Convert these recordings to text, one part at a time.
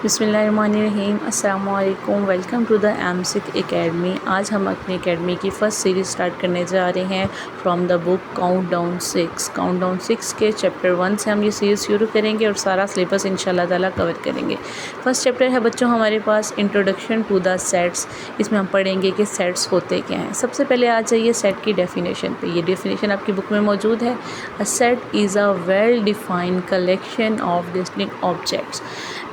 बिस्मिल्लाहिर्रहमानिर्रहीम। अस्सलामु अलैकुम। वेलकम टू द एमसिक एकेडमी। आज हम अपनी एकेडमी की फ़र्स्ट सीरीज़ स्टार्ट करने जा रहे हैं from the book countdown 6। Countdown 6 के चैप्टर 1 से हम ये सीरीज़ शुरू करेंगे और सारा सिलेबस इंशाल्लाह ताला कवर करेंगे। फर्स्ट चैप्टर है बच्चों हमारे पास इंट्रोडक्शन टू द सेट्स। इसमें हम पढ़ेंगे कि सेट्स होते क्या हैं। सबसे पहले आ जाइए सेट की डेफिनेशन पे। ये डेफिनेशन आपकी बुक में मौजूद है। A set is a well defined collection of distinct objects.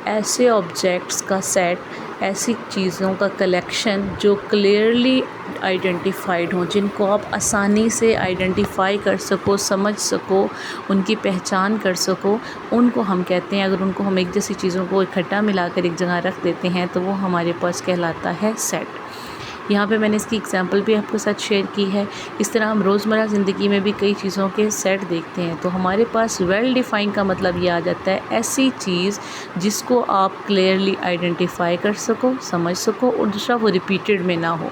ऐसे ऑब्जेक्ट्स का सेट, ऐसी चीज़ों का कलेक्शन जो क्लियरली आइडेंटिफाइड हों, जिनको आप आसानी से आइडेंटिफाई कर सको, समझ सको, उनकी पहचान कर सको, उनको हम कहते हैं। अगर उनको हम एक जैसी चीज़ों को इकट्ठा मिलाकर एक जगह रख देते हैं तो वो हमारे पास कहलाता है सेट। यहाँ पे मैंने इसकी एग्जांपल भी आपके साथ शेयर की है। इस तरह हम रोज़मर्रा ज़िंदगी में भी कई चीज़ों के सेट देखते हैं। तो हमारे पास वेल डिफ़ाइन का मतलब ये आ जाता है ऐसी चीज़ जिसको आप क्लियरली आइडेंटिफाई कर सको, समझ सको और दूसरा वो रिपीटेड में ना हो।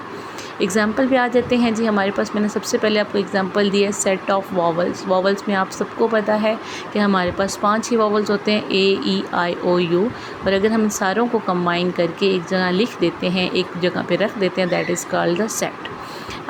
एग्ज़ाम्पल पे आ जाते हैं जी। हमारे पास मैंने सबसे पहले आपको एग्ज़ाम्पल दिया है सेट ऑफ वॉवल्स। वॉवल्स में आप सबको पता है कि हमारे पास 5 ही वॉवल्स होते हैं, ए ई आई ओ यू। और अगर हम इन सारों को कंबाइन करके एक जगह लिख देते हैं, एक जगह पे रख देते हैं, that is called the set.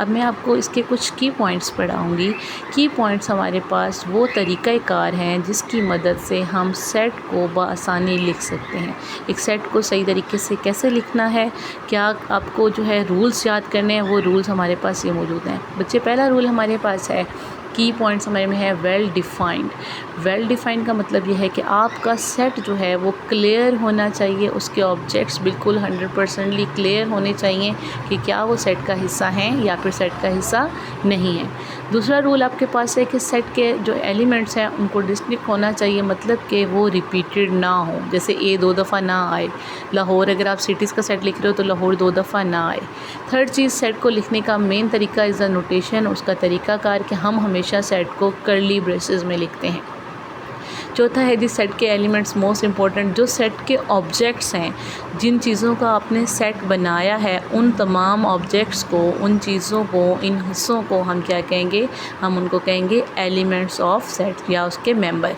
अब मैं आपको इसके कुछ की पॉइंट्स पढ़ाऊँगी। की पॉइंट्स हमारे पास वो तरीक़ाकार हैं जिसकी मदद से हम सेट को बआसानी लिख सकते हैं। एक सेट को सही तरीके से कैसे लिखना है, क्या आपको जो है रूल्स याद करने हैं, वो रूल्स हमारे पास ये मौजूद हैं। बच्चे, पहला रूल हमारे पास है, की पॉइंट्स हमारे में है वेल डिफ़ाइंड। वेल डिफ़ाइंड का मतलब ये है कि आपका सेट जो है वो क्लियर होना चाहिए, उसके ऑब्जेक्ट्स बिल्कुल 100% क्लियर होने चाहिए कि क्या वो सेट का हिस्सा हैं या फिर सेट का हिस्सा नहीं है। दूसरा रूल आपके पास है कि सेट के जो एलिमेंट्स हैं उनको डिस्टिंक्ट होना चाहिए, मतलब कि वो रिपीटेड ना हो। जैसे ए 2 दफ़ा ना आए, लाहौर अगर आप सिटीज़ का सेट लिख रहे हो तो लाहौर 2 दफ़ा ना आए। थर्ड चीज़, सेट को लिखने का मेन तरीका इज़ द नोटेशन, उसका तरीक़ाकार कि हम हमेशा सेट को कर्ली ब्रेसेस में लिखते हैं। चौथा है जी सेट के एलिमेंट्स मोस्ट इम्पॉर्टेंट। जो सेट के ऑब्जेक्ट्स हैं, जिन चीज़ों का आपने सेट बनाया है, उन तमाम ऑब्जेक्ट्स को, उन चीज़ों को, इन हिस्सों को हम क्या कहेंगे, हम उनको कहेंगे एलिमेंट्स ऑफ सेट या उसके मेंबर।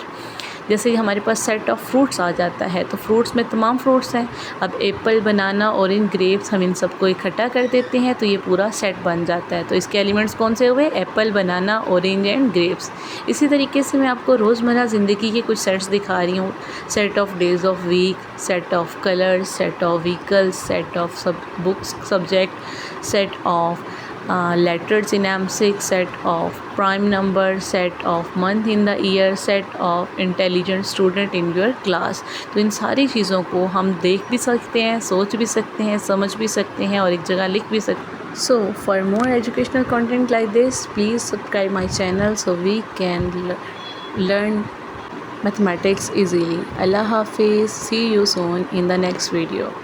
जैसे कि हमारे पास सेट ऑफ फ्रूट्स आ जाता है तो फ्रूट्स में तमाम फ्रूट्स हैं। अब एप्पल, बनाना, ऑरेंज, ग्रेप्स, हम इन सबको इकट्ठा कर देते हैं तो ये पूरा सेट बन जाता है। तो इसके एलिमेंट्स कौन से हुए? Apple, banana, orange and grapes. इसी तरीके से मैं आपको रोज़मर्रा ज़िंदगी के कुछ सेट्स दिखा रही हूँ। Set of days of week, set of colours, set of vehicles, set of books subject, set of letters in M6, set of prime number, set of month in the year, set of intelligent student in your class। तो इन सारी चीज़ों को हम देख भी सकते हैं, सोच भी सकते हैं, समझ भी सकते हैं और एक जगह लिख भी सकते हैं। So for more educational content like this, please subscribe my channel so we can learn mathematics easily. Allah Hafiz. See you soon in the next video.